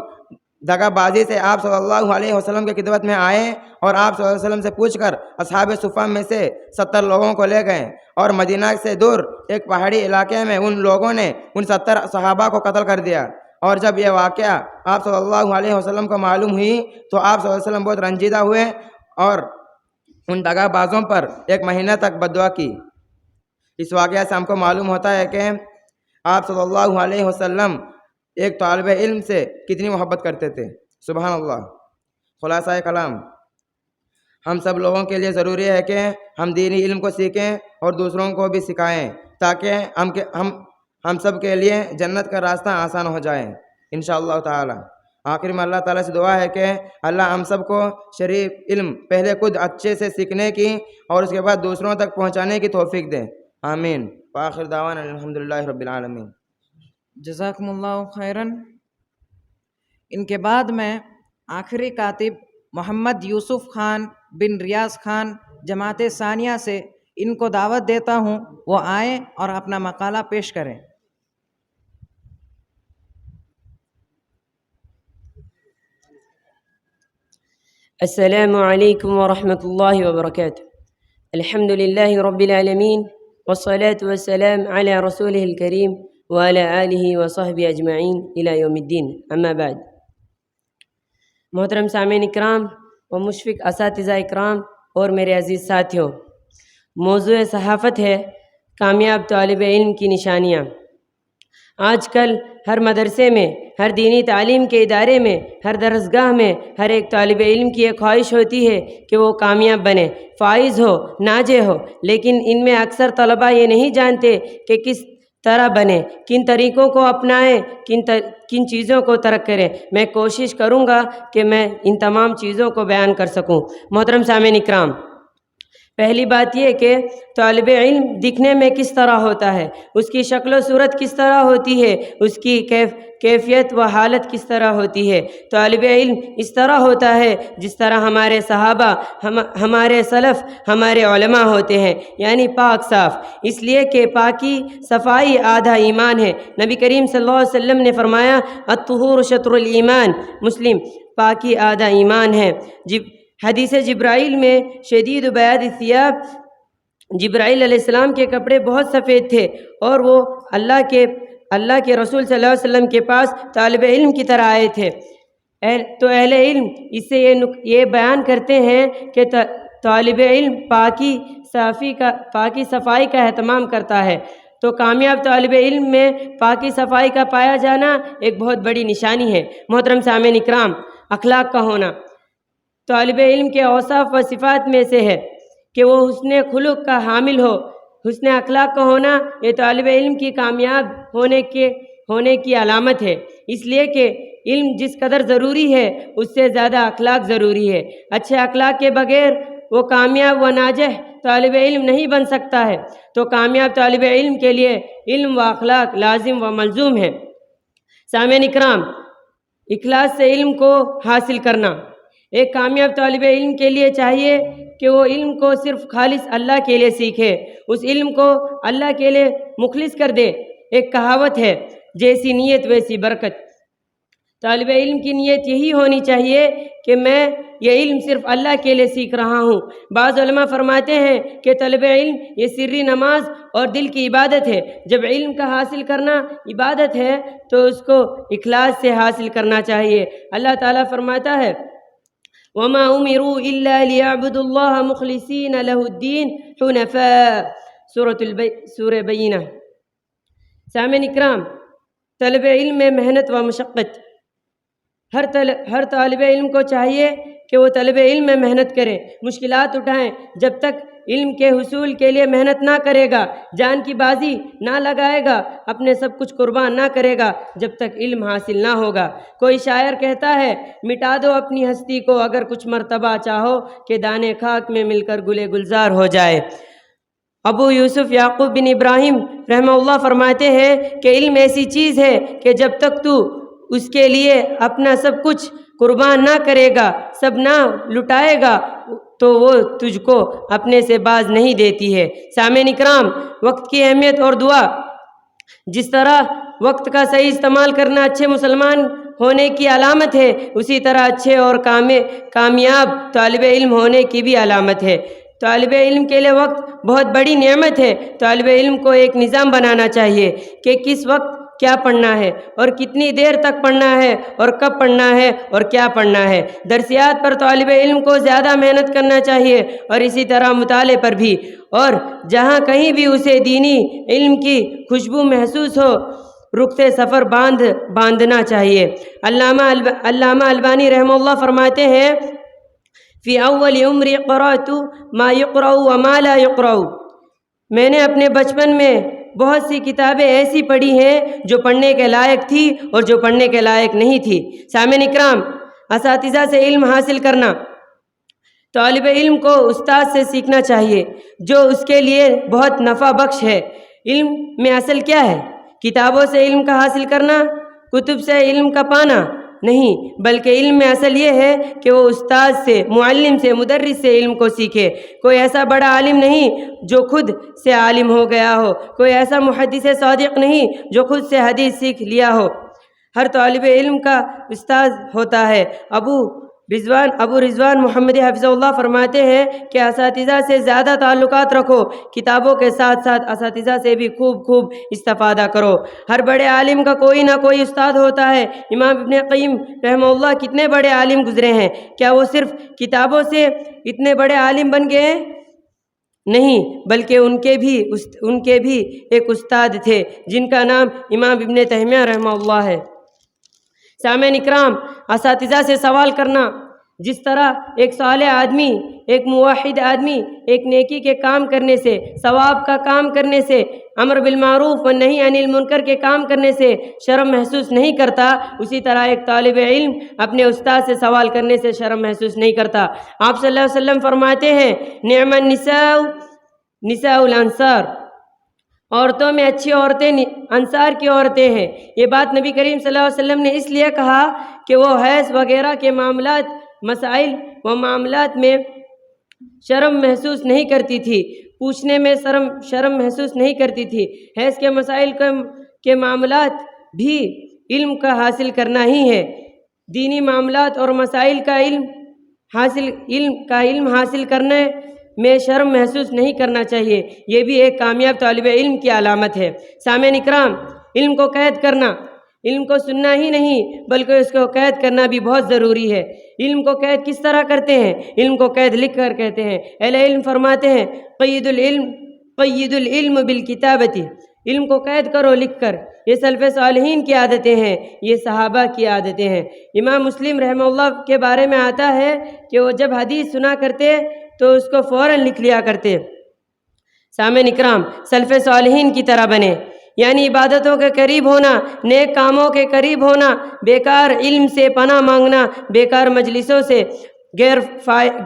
S5: دغا بازی سے آپ صلی اللہ علیہ وسلم کی خدمت میں آئے اور آپ صلی اللہ علیہ وسلم سے پوچھ کر اصحاب صفہ میں سے 70 لوگوں کو لے گئے، اور مدینہ سے دور ایک پہاڑی علاقے میں ان لوگوں نے ان 70 صحابہ کو قتل کر دیا۔ اور جب یہ واقعہ آپ صلی اللہ علیہ وسلم کو معلوم ہوئی تو آپ صلی اللہ علیہ وسلم بہت رنجیدہ ہوئے اور ان دغا بازوں پر 1 مہینہ تک بددعا کی۔ اس واقعہ سے ہم کو معلوم ہوتا ہے کہ آپ صلی اللہ علیہ وسلم ایک طالب علم سے کتنی محبت کرتے تھے۔ سبحان اللہ۔ خلاصہ کلام، ہم سب لوگوں کے لیے ضروری ہے کہ ہم دینی علم کو سیکھیں اور دوسروں کو بھی سکھائیں تاکہ ہم سب کے لیے جنت کا راستہ آسان ہو جائے انشاءاللہ تعالی۔ آخر میں اللہ تعالیٰ سے دعا ہے کہ اللہ ہم سب کو شریف علم پہلے خود اچھے سے سیکھنے کی اور اس کے بعد دوسروں تک پہنچانے کی توفیق دے، آمین۔ وآخر دعوانا الحمدللہ رب العالمین۔
S1: جزاکم اللہ خیراً۔ ان کے بعد میں آخری کاتب محمد یوسف خان بن ریاض خان جماعت ثانیہ سے ان کو دعوت دیتا ہوں، وہ آئیں اور اپنا مقالہ پیش کریں۔
S6: السلام علیکم ورحمۃ اللہ وبرکاتہ۔ الحمد للہ رب العالمین والصلاة والسلام علی رسولہ الکریم وعلی آلہ وصحبہ اجمعین الی یوم الدین، اما بعد۔ محترم سامعین اکرام و مشفق اساتذہ اکرام اور میرے عزیز ساتھیوں، موضوع صحافت ہے کامیاب طالب علم کی نشانیاں۔ آج کل ہر مدرسے میں، ہر دینی تعلیم کے ادارے میں، ہر درسگاہ میں ہر ایک طالب علم کی ایک خواہش ہوتی ہے کہ وہ کامیاب بنے، فائز ہو، ناجح ہو، لیکن ان میں اکثر طلباء یہ نہیں جانتے کہ کس طرح بنے، کن طریقوں کو اپنائیں، کن چیزوں کو ترک کریں۔ میں کوشش کروں گا کہ میں ان تمام چیزوں کو بیان کر سکوں۔ محترم سامعین اکرام، پہلی بات یہ کہ طالب علم دکھنے میں کس طرح ہوتا ہے، اس کی شکل و صورت کس طرح ہوتی ہے، اس کی کیفیت و حالت کس طرح ہوتی ہے۔ طالب علم اس طرح ہوتا ہے جس طرح ہمارے صحابہ، ہمارے سلف، ہمارے علماء ہوتے ہیں، یعنی پاک صاف، اس لیے کہ پاکی صفائی آدھا ایمان ہے۔ نبی کریم صلی اللہ علیہ وسلم نے فرمایا الطہور شطر الایمان، مسلم، پاکی آدھا ایمان ہے۔ حدیث جبرائیل میں شدید بیاض الثیاب، جبرائیل علیہ السلام کے کپڑے بہت سفید تھے اور وہ اللہ کے رسول صلی اللہ علیہ وسلم کے پاس طالب علم کی طرح آئے تھے۔ تو اہل علم اس سے یہ بیان کرتے ہیں کہ طالب علم پاکی صفائی کا اہتمام کرتا ہے۔ تو کامیاب طالب علم میں پاکی صفائی کا پایا جانا ایک بہت بڑی نشانی ہے۔ محترم سامعین اکرام، اخلاق کا ہونا طالب علم کے اوصاف و صفات میں سے ہے کہ وہ حسن خلق کا حامل ہو۔ حسن اخلاق کا ہونا یہ طالب علم کی کامیاب ہونے کی علامت ہے، اس لیے کہ علم جس قدر ضروری ہے اس سے زیادہ اخلاق ضروری ہے۔ اچھے اخلاق کے بغیر وہ کامیاب و ناجح طالب علم نہیں بن سکتا ہے۔ تو کامیاب طالب علم کے لیے علم و اخلاق لازم و ملزوم ہے۔ سامعین اکرام، اخلاص سے علم کو حاصل کرنا ایک کامیاب طالب علم کے لیے چاہیے کہ وہ علم کو صرف خالص اللہ کے لیے سیکھے، اس علم کو اللہ کے لیے مخلص کر دے۔ ایک کہاوت ہے، جیسی نیت ویسی برکت۔ طالب علم کی نیت یہی ہونی چاہیے کہ میں یہ علم صرف اللہ کے لیے سیکھ رہا ہوں۔ بعض علماء فرماتے ہیں کہ طلب علم یہ سری نماز اور دل کی عبادت ہے۔ جب علم کا حاصل کرنا عبادت ہے تو اس کو اخلاص سے حاصل کرنا چاہیے۔ اللہ تعالیٰ فرماتا ہے وَمَا أُمِرُوا إِلَّا لِيَعْبُدُوا اللَّهَ مُخْلِصِينَ لَهُ الدِّينَ حُنَفَاءَ سورہ بینہ۔ سامعین اکرام، طلب علم میں محنت و مشقت، ہر طالب علم کو چاہیے کہ وہ طلب علم میں محنت کرے، مشکلات اٹھائیں۔ جب تک علم کے حصول کے لیے محنت نہ کرے گا، جان کی بازی نہ لگائے گا، اپنے سب کچھ قربان نہ کرے گا، جب تک علم حاصل نہ ہوگا۔ کوئی شاعر کہتا ہے، مٹا دو اپنی ہستی کو اگر کچھ مرتبہ چاہو کہ دانے خاک میں مل کر گلے گلزار ہو جائے۔ ابو یوسف یعقوب بن ابراہیم رحمہ اللہ فرماتے ہیں کہ علم ایسی چیز ہے کہ جب تک تو اس کے لیے اپنا سب کچھ قربان نہ کرے گا، سب نہ لٹائے گا، تو وہ تجھ کو اپنے سے باز نہیں دیتی ہے۔ سامعین اکرام، وقت کی اہمیت اور دعا۔ جس طرح وقت کا صحیح استعمال کرنا اچھے مسلمان ہونے کی علامت ہے، اسی طرح اچھے اور کامیاب طالب علم ہونے کی بھی علامت ہے۔ طالب علم کے لیے وقت بہت بڑی نعمت ہے۔ طالب علم کو ایک نظام بنانا چاہیے کہ کس وقت کیا پڑھنا ہے اور کتنی دیر تک پڑھنا ہے اور کب پڑھنا ہے اور کیا پڑھنا ہے۔ درسیات پر طالب علم کو زیادہ محنت کرنا چاہیے اور اسی طرح مطالعے پر بھی، اور جہاں کہیں بھی اسے دینی علم کی خوشبو محسوس ہو، رختے سفر باندھنا چاہیے۔ علامہ البانی رحمہ اللہ فرماتے ہیں فی اول عمری قرأت ما یقرأ وما لا یقرأ، میں نے اپنے بچپن میں بہت سی کتابیں ایسی پڑھی ہیں جو پڑھنے کے لائق تھی اور جو پڑھنے کے لائق نہیں تھی۔ سامعین اکرام، اساتذہ سے علم حاصل کرنا، طالب علم کو استاد سے سیکھنا چاہیے جو اس کے لیے بہت نفع بخش ہے۔ علم میں اصل کیا ہے؟ کتابوں سے علم کا حاصل کرنا، کتب سے علم کا پانا نہیں، بلکہ علم میں اصل یہ ہے کہ وہ استاد سے، معلم سے، مدرس سے علم کو سیکھے۔ کوئی ایسا بڑا عالم نہیں جو خود سے عالم ہو گیا ہو، کوئی ایسا محدث صادق نہیں جو خود سے حدیث سیکھ لیا ہو۔ ہر طالب علم کا استاد ہوتا ہے۔ ابو رضوان محمد حفظہ اللہ فرماتے ہیں کہ اساتذہ سے زیادہ تعلقات رکھو، کتابوں کے ساتھ ساتھ اساتذہ سے بھی خوب استفادہ کرو۔ ہر بڑے عالم کا کوئی نہ کوئی استاد ہوتا ہے۔ امام ابن قیم رحمہ اللہ کتنے بڑے عالم گزرے ہیں، کیا وہ صرف کتابوں سے اتنے بڑے عالم بن گئے ہیں؟ نہیں، بلکہ ان کے بھی ایک استاد تھے جن کا نام امام ابن تیمیہ رحمہ اللہ ہے۔ سامعین اکرام، اساتذہ سے سوال کرنا، جس طرح ایک صالح آدمی، ایک موحد آدمی ایک نیکی کے کام کرنے سے، ثواب کا کام کرنے سے، امر بالمعروف و نہی عن المنکر کے کام کرنے سے شرم محسوس نہیں کرتا، اسی طرح ایک طالب علم اپنے استاد سے سوال کرنے سے شرم محسوس نہیں کرتا۔ آپ صلی اللہ علیہ وسلم فرماتے ہیں نعم النساء نساء الانصار، عورتوں میں اچھی عورتیں انصار کی عورتیں ہیں۔ یہ بات نبی کریم صلی اللہ علیہ وسلم نے اس لیے کہا کہ وہ حیض وغیرہ کے مسائل و معاملات میں شرم محسوس نہیں کرتی تھی، پوچھنے میں شرم محسوس نہیں کرتی تھی۔ حیض کے مسائل کے معاملات بھی علم کا حاصل کرنا ہی ہے۔ دینی معاملات اور مسائل کا علم حاصل کرنے میں شرم محسوس نہیں کرنا چاہیے، یہ بھی ایک کامیاب طالب علم کی علامت ہے۔ سامعین اکرام، علم کو قید کرنا، علم کو سننا ہی نہیں بلکہ اس کو قید کرنا بھی بہت ضروری ہے۔ علم کو قید کس طرح کرتے ہیں؟ علم کو قید لکھ کر کہتے ہیں۔ اہل علم فرماتے ہیں قید العلم بالکتابت، علم کو قید کرو لکھ کر۔ یہ سلف صالحین کی عادتیں ہیں، یہ صحابہ کی عادتیں ہیں۔ امام مسلم رحمہ اللہ کے بارے میں آتا ہے کہ وہ جب حدیث سنا کرتے تو اس کو فوراً لکھ لیا کرتے۔ سامعین اکرام، سلف صالحین کی طرح بنے، یعنی عبادتوں کے قریب ہونا، نیک کاموں کے قریب ہونا، بیکار علم سے پناہ مانگنا، بیکار مجلسوں سے،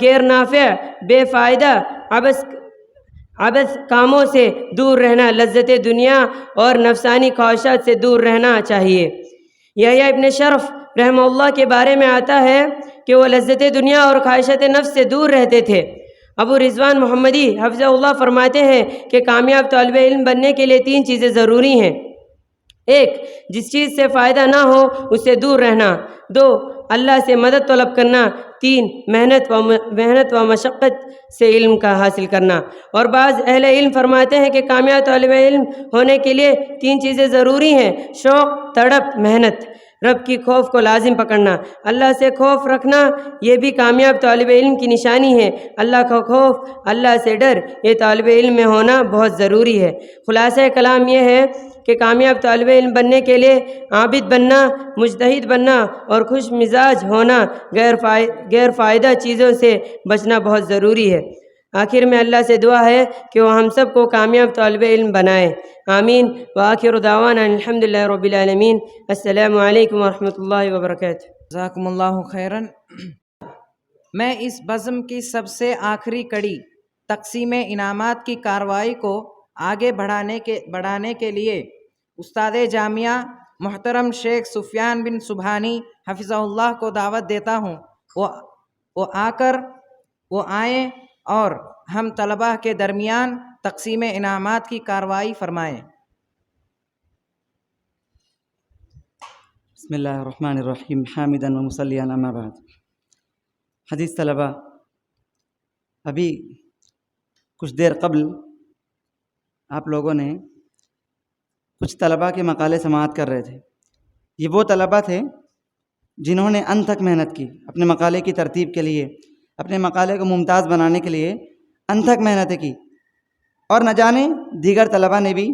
S6: غیر نافع بے فائدہ عبث کاموں سے دور رہنا، لذت دنیا اور نفسانی خواہشات سے دور رہنا چاہیے۔ یحییٰ ابن شرف رحمہ اللہ کے بارے میں آتا ہے کہ وہ لذت دنیا اور خواہشات نفس سے دور رہتے تھے۔ ابو رضوان محمدی حفظہ اللہ فرماتے ہیں کہ کامیاب طالب علم بننے کے لیے 3 چیزیں ضروری ہیں۔ 1، جس چیز سے فائدہ نہ ہو اس سے دور رہنا۔ 2، اللہ سے مدد طلب کرنا۔ 3، محنت و مشقت سے علم کا حاصل کرنا۔ اور بعض اہل علم فرماتے ہیں کہ کامیاب طالب علم ہونے کے لیے 3 چیزیں ضروری ہیں: شوق، تڑپ، محنت۔ رب کی خوف کو لازم پکڑنا، اللہ سے خوف رکھنا، یہ بھی کامیاب طالب علم کی نشانی ہے۔ اللہ کا خوف، اللہ سے ڈر، یہ طالب علم میں ہونا بہت ضروری ہے۔ خلاصہ کلام یہ ہے کہ کامیاب طالب علم بننے کے لیے عابد بننا، مجتہد بننا اور خوش مزاج ہونا، غیر فائدہ چیزوں سے بچنا بہت ضروری ہے۔ آخر میں اللہ سے دعا ہے کہ وہ ہم سب کو کامیاب طالب علم بنائے، آمین۔ وآخر دعوانا الحمدللہ رب العالمین۔ السلام علیکم ورحمۃ اللہ وبرکاتہ۔
S1: جزاکم اللہ خیراً۔ میں اس بزم کی سب سے آخری کڑی تقسیم انعامات کی کارروائی کو آگے بڑھانے کے لیے استاد جامعہ محترم شیخ سفیان بن سبحانی حفظہ اللہ کو دعوت دیتا ہوں، وہ آئیں اور ہم طلباء کے درمیان تقسیم انعامات کی کارروائی فرمائیں۔
S4: بسم اللہ الرحمن الرحیم، حامدا و مصلیٰ اما بعد۔ حدیث طلباء، ابھی کچھ دیر قبل آپ لوگوں نے کچھ طلباء کے مقالے سماعت کر رہے تھے۔ یہ وہ طلباء تھے جنہوں نے ان تک محنت کی، اپنے مقالے کی ترتیب کے لیے، اپنے مقالے کو ممتاز بنانے کے لیے ان تک محنتیں کی، اور نہ جانے دیگر طلباء نے بھی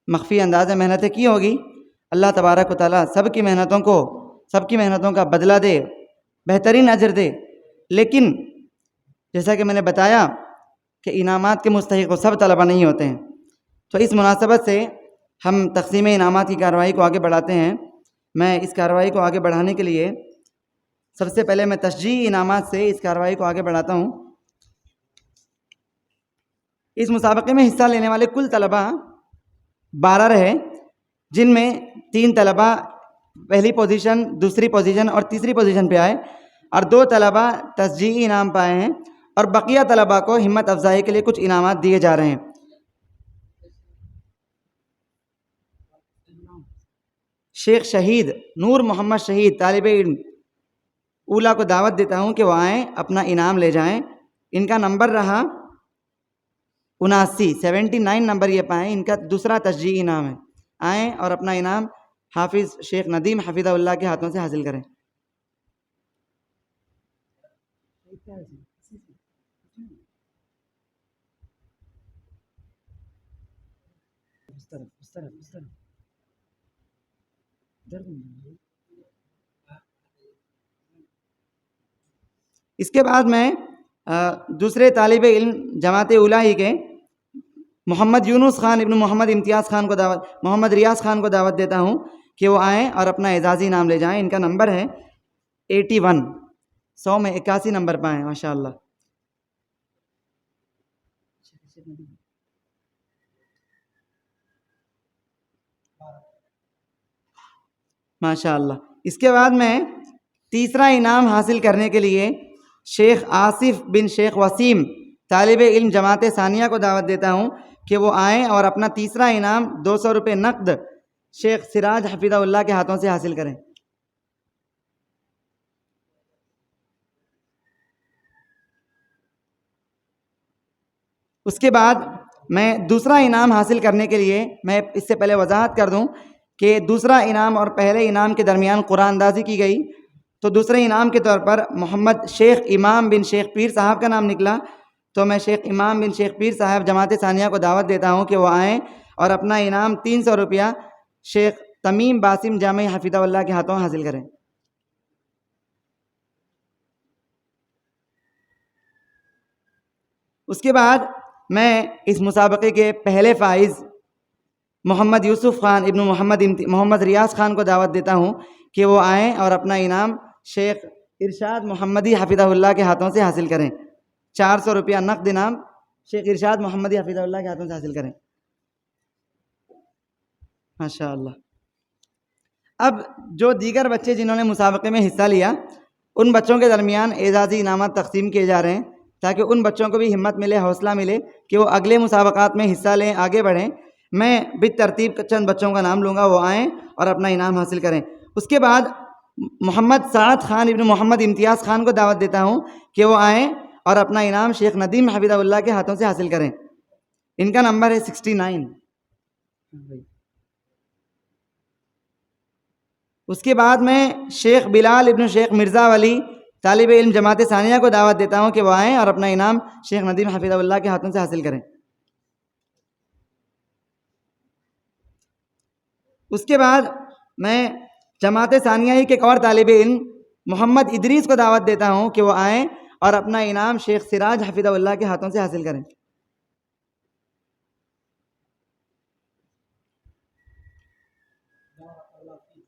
S4: مخفی انداز میں محنتیں کی ہوگی۔ اللہ تبارک و تعالیٰ سب کی محنتوں کا بدلہ دے، بہترین اجر دے۔ لیکن جیسا کہ میں نے بتایا کہ انعامات کے مستحق وہ سب طلباء نہیں ہوتے ہیں، تو اس مناسبت سے ہم تقسیم انعامات کی کارروائی کو آگے بڑھاتے ہیں۔ میں اس کارروائی کو آگے بڑھانے کے لیے سب سے پہلے میں تشجیعی انعامات سے اس کارروائی کو آگے بڑھاتا ہوں۔ اس مسابقے میں حصہ لینے والے کل طلباء 12 رہے، جن میں 3 طلباء پہلی پوزیشن، دوسری پوزیشن اور تیسری پوزیشن پہ آئے، اور 2 طلباء تشجیعی انعام پائے ہیں، اور بقیہ طلباء کو ہمت افزائی کے لیے کچھ انعامات دیے جا رہے ہیں۔ شیخ شہید نور محمد شہید طالب علم اولا کو دعوت دیتا ہوں کہ وہ آئیں، اپنا انعام لے جائیں۔ ان کا نمبر رہا 79 نمبر یہ پائیں، ان کا دوسرا تشجیعی انعام ہے۔ آئیں اور اپنا انعام حافظ شیخ ندیم حفظہ اللہ کے ہاتھوں سے حاصل کریں۔ اس کے بعد میں دوسرے طالب علم جماعت اولائی کے محمد یونس خان ابن محمد امتیاز خان کو محمد ریاض خان کو دعوت دیتا ہوں کہ وہ آئیں اور اپنا اعزازی انعام لے جائیں۔ ان کا نمبر ہے 81، 100 میں 81 نمبر پائیں، ماشاءاللہ۔ ماشاءاللہ۔ اس کے بعد میں تیسرا انعام حاصل کرنے کے لیے شیخ آصف بن شیخ وسیم طالب علم جماعت ثانیہ کو دعوت دیتا ہوں کہ وہ آئیں اور اپنا تیسرا انعام 200 روپے نقد شیخ سراج حفظہ اللہ کے ہاتھوں سے حاصل کریں۔ اس کے بعد میں دوسرا انعام حاصل کرنے کے لیے میں اس سے پہلے وضاحت کر دوں کہ دوسرا انعام اور پہلے انعام کے درمیان قرآن اندازی کی گئی، تو دوسرے انعام کے طور پر محمد شیخ امام بن شیخ پیر صاحب کا نام نکلا، تو میں شیخ امام بن شیخ پیر صاحب جماعت ثانیہ کو دعوت دیتا ہوں کہ وہ آئیں اور اپنا انعام 300 روپیہ شیخ تمیم باسم جامع حفیظہ اللہ کے ہاتھوں حاصل کریں۔ اس کے بعد میں اس مسابقے کے پہلے فائز محمد یوسف خان ابن محمد ریاض خان کو دعوت دیتا ہوں کہ وہ آئیں اور اپنا انعام شیخ ارشاد محمدی حفیظہ اللہ کے ہاتھوں سے حاصل کریں۔ 400 روپیہ نقد انعام شیخ ارشاد محمدی حفیظہ اللہ کے ہاتھوں سے حاصل کریں۔ ماشاء اللہ۔ اب جو دیگر بچے جنہوں نے مسابقے میں حصہ لیا ان بچوں کے درمیان اعزازی انعامات تقسیم کیے جا رہے ہیں تاکہ ان بچوں کو بھی ہمت ملے، حوصلہ ملے کہ وہ اگلے مسابقات میں حصہ لیں، آگے بڑھیں۔ میں بالترتیب چند بچوں کا نام لوں گا، وہ آئیں اور اپنا انعام حاصل کریں۔ اس کے بعد محمد سعد خان ابن محمد امتیاز خان کو دعوت دیتا ہوں کہ وہ آئیں اور اپنا انعام شیخ ندیم حفیظہ اللہ کے ہاتھوں سے حاصل کریں۔ ان کا نمبر ہے 69۔ اس کے بعد میں شیخ بلال ابن شیخ مرزا ولی طالب علم جماعت ثانیہ کو دعوت دیتا ہوں کہ وہ آئیں اور اپنا انعام شیخ ندیم حفیظہ اللہ کے ہاتھوں سے حاصل کریں۔ اس کے بعد میں جماعت ثانیہ ہی کے ایک اور طالب علم محمد ادریس کو دعوت دیتا ہوں کہ وہ آئیں اور اپنا انعام شیخ سراج حفیظہ اللہ کے ہاتھوں سے حاصل کریں۔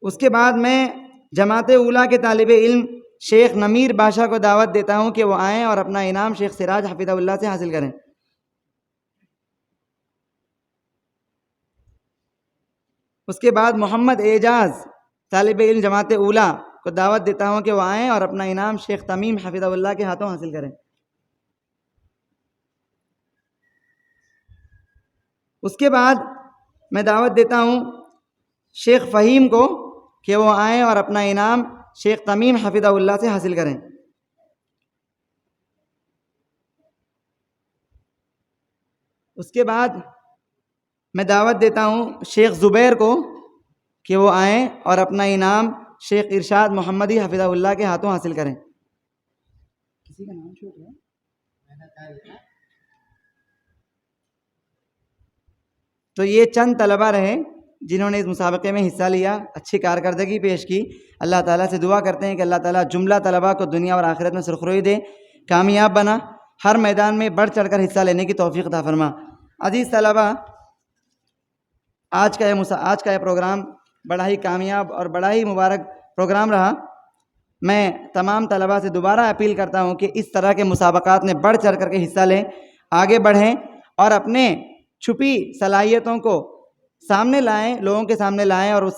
S4: اس کے بعد میں جماعت اولیٰ کے طالب علم شیخ نمیر بادشاہ کو دعوت دیتا ہوں کہ وہ آئیں اور اپنا انعام شیخ سراج حفیظہ اللہ سے حاصل کریں۔ اس کے بعد محمد اعجاز طالب علم جماعت اولیٰ کو دعوت دیتا ہوں کہ وہ آئیں اور اپنا انعام شیخ تمیم حفیظہ اللہ کے ہاتھوں حاصل کریں۔ اس کے بعد میں دعوت دیتا ہوں شیخ فہیم کو کہ وہ آئیں اور اپنا انعام شیخ تمیم حفیظہ اللہ سے حاصل کریں۔ اس کے بعد میں دعوت دیتا ہوں شیخ زبیر کو کہ وہ آئیں اور اپنا انعام شیخ ارشاد محمدی حفیظہ اللہ کے ہاتھوں حاصل کریں۔ کسی کا نام چھوٹ ہے؟ تو یہ چند طلبہ رہے جنہوں نے اس مسابقے میں حصہ لیا، اچھی کارکردگی پیش کی۔ اللہ تعالیٰ سے دعا کرتے ہیں کہ اللہ تعالیٰ جملہ طلبہ کو دنیا اور آخرت میں سرخروئی دے، کامیاب بنا، ہر میدان میں بڑھ چڑھ کر حصہ لینے کی توفیق عطا فرما۔ عزیز طلبہ، آج کا یہ پروگرام بڑا ہی کامیاب اور بڑا ہی مبارک پروگرام رہا۔ میں تمام طلبہ سے دوبارہ اپیل کرتا ہوں کہ اس طرح کے مسابقات میں بڑھ چڑھ کر کے حصہ لیں، آگے بڑھیں اور اپنے چھپی صلاحیتوں کو سامنے لائیں، لوگوں کے سامنے لائیں اور اس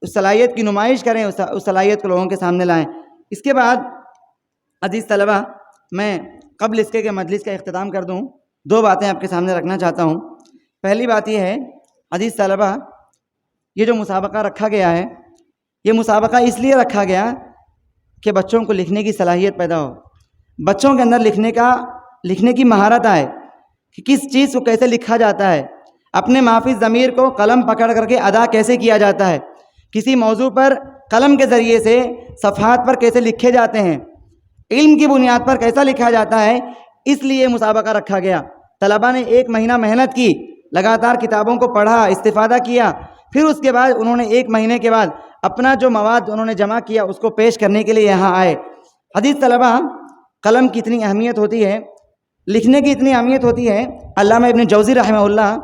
S4: صلاحیت کی نمائش کریں، اس صلاحیت کو لوگوں کے سامنے لائیں۔ اس کے بعد عزیز طلبہ، میں قبل اس کے کہ مجلس کا اختتام کر دوں 2 باتیں آپ کے سامنے رکھنا چاہتا ہوں۔ پہلی بات یہ ہے عزیز طلبہ، یہ جو مسابقہ رکھا گیا ہے، یہ مسابقہ اس لیے رکھا گیا کہ بچوں کو لکھنے کی صلاحیت پیدا ہو، بچوں کے اندر لکھنے کی مہارت آئے کہ کس چیز کو کیسے لکھا جاتا ہے، اپنے مافی ضمیر کو قلم پکڑ کر کے ادا کیسے کیا جاتا ہے، کسی موضوع پر قلم کے ذریعے سے صفحات پر کیسے لکھے جاتے ہیں، علم کی بنیاد پر کیسا لکھا جاتا ہے، اس لیے مسابقہ رکھا گیا۔ طلباء نے 1 مہینہ محنت کی، لگاتار کتابوں کو پڑھا، استفادہ کیا، پھر اس کے بعد انہوں نے 1 مہینے کے بعد اپنا جو مواد انہوں نے جمع کیا اس کو پیش کرنے کے لیے یہاں آئے۔ عزیز طلباء، قلم کی اتنی اہمیت ہوتی ہے، لکھنے کی اتنی اہمیت ہوتی ہے۔ علامہ ابن جوزی رحمہ اللہ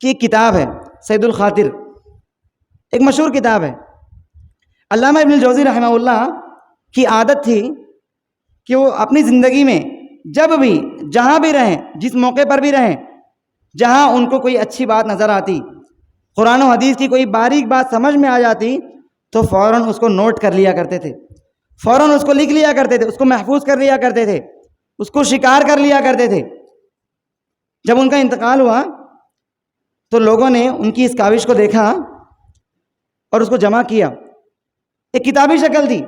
S4: کی ایک کتاب ہے سید الخاطر، ایک مشہور کتاب ہے۔ علامہ ابن جوزی رحمہ اللہ کی عادت تھی کہ وہ اپنی زندگی میں جب بھی جہاں بھی رہیں، جس موقع پر بھی رہیں، جہاں ان کو کوئی اچھی بات نظر آتی، قرآن و حدیث کی کوئی باریک بات سمجھ میں آ جاتی تو فوراً اس کو نوٹ کر لیا کرتے تھے، فوراً اس کو لکھ لیا کرتے تھے، اس کو محفوظ کر لیا کرتے تھے، اس کو شکار کر لیا کرتے تھے۔ جب ان کا انتقال ہوا تو لوگوں نے ان کی اس کاوش کو دیکھا اور اس کو جمع کیا، ایک کتابی شکل تھی،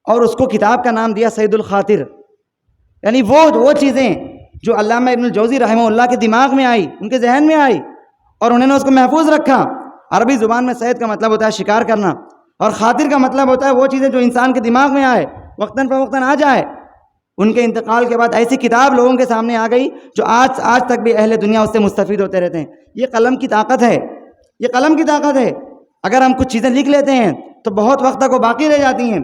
S4: اور اس کو کتاب کا نام دیا سید الخاطر، یعنی وہ چیزیں جو علامہ ابن الجوزی رحمہ اللہ کے دماغ میں آئی، ان کے ذہن میں آئی، اور انہوں نے اس کو محفوظ رکھا۔ عربی زبان میں سید کا مطلب ہوتا ہے شکار کرنا، اور خاطر کا مطلب ہوتا ہے وہ چیزیں جو انسان کے دماغ میں آئے، وقتاً فوقتاً آ جائے۔ ان کے انتقال کے بعد ایسی کتاب لوگوں کے سامنے آ گئی جو آج تک بھی اہل دنیا اس سے مستفید ہوتے رہتے ہیں. یہ قلم کی طاقت ہے، یہ قلم کی طاقت ہے. اگر ہم کچھ چیزیں لکھ لیتے ہیں تو بہت وقت تک وہ باقی رہ جاتی ہیں.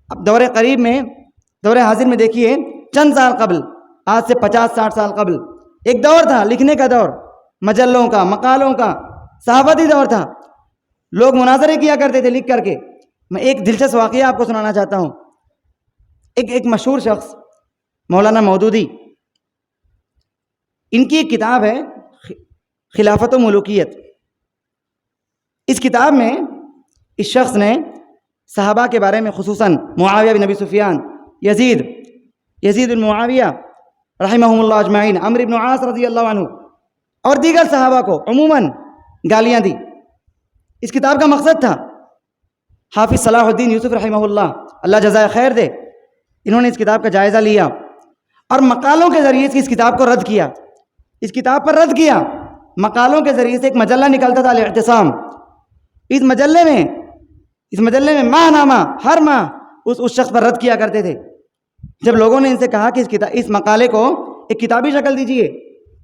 S4: اب دور قریب میں، دور حاضر میں دیکھیے، چند سال قبل، آج سے 50-60 سال قبل ایک دور تھا لکھنے کا دور، مجلوں کا، مقالوں کا، صحافتی دور تھا. لوگ مناظرے کیا کرتے تھے لکھ کر کے. میں ایک دلچسپ واقعہ آپ کو سنانا چاہتا ہوں. ایک مشہور شخص مولانا مودودی، ان کی ایک کتاب ہے خلافت و ملوکیت. اس کتاب میں اس شخص نے صحابہ کے بارے میں، خصوصاً معاویہ بن ابی سفیان، یزید بن معاویہ رحمہم اللہ اجمعین، عمرو بن عاص رضی اللہ عنہ اور دیگر صحابہ کو عموماً گالیاں دی. اس کتاب کا مقصد تھا، حافظ صلاح الدین یوسف رحمہ اللہ جزائے خیر دے، انہوں نے اس کتاب کا جائزہ لیا اور مقالوں کے ذریعے سے اس کتاب کو رد کیا. اس کتاب پر رد کیا مقالوں کے ذریعے سے. ایک مجلہ نکلتا تھا الاعتصام. اس مجلے میں ماہ نامہ ہر ماہ اس شخص پر رد کیا کرتے تھے. جب لوگوں نے ان سے کہا کہ اس مقالے کو ایک کتابی شکل دیجیے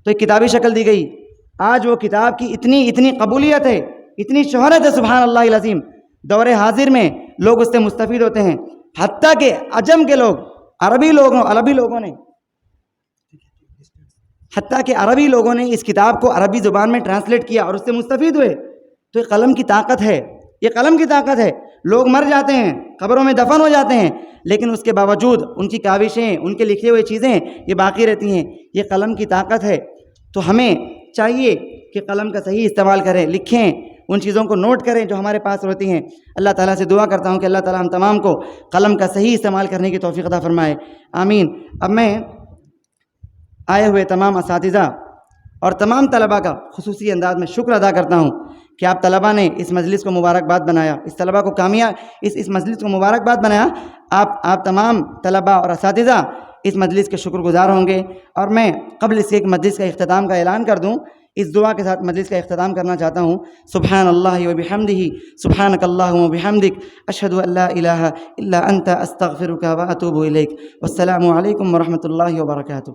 S4: تو ایک کتابی شکل دی گئی. آج وہ کتاب کی اتنی قبولیت ہے، اتنی شہرت ہے، سبحان اللہ العظیم. دور حاضر میں لوگ اس سے مستفید ہوتے ہیں. حتیٰ کہ عجم کے لوگ، عربی لوگوں نے اس کتاب کو عربی زبان میں ٹرانسلیٹ کیا اور اس سے مستفید ہوئے. تو یہ قلم کی طاقت ہے، یہ قلم کی طاقت ہے. لوگ مر جاتے ہیں، قبروں میں دفن ہو جاتے ہیں، لیکن اس کے باوجود ان کی کاوشیں، ان کے لکھے ہوئے چیزیں یہ باقی رہتی ہیں. یہ قلم کی طاقت ہے. تو ہمیں چاہیے کہ قلم کا صحیح استعمال کریں، لکھیں، ان چیزوں کو نوٹ کریں جو ہمارے پاس ہوتی ہیں. اللہ تعالیٰ سے دعا کرتا ہوں کہ اللہ تعالیٰ ہم تمام کو قلم کا صحیح استعمال کرنے کی توفیق عطا فرمائے، آمین. اب میں آئے ہوئے تمام اساتذہ اور تمام طلباء کا خصوصی انداز میں شکر ادا کرتا ہوں کہ آپ طلباء نے اس مجلس کو مبارکباد بنایا، اس طلباء کو اس مجلس کو مبارکباد بنایا. آپ تمام طلباء اور اساتذہ اس مجلس کے شکر گزار ہوں گے. اور میں قبل اس کے ایک مجلس کا اختتام کا اعلان کر دوں، اس دعا کے ساتھ مجلس کا اختتام کرنا چاہتا ہوں. سبحان اللہ و بحمدہ، سبحانک اللہم و بحمدک، اشہد ان لا الہ الا انت، استغفرک و اتوب الیک. والسلام علیکم ورحمۃ اللہ وبرکاتہ.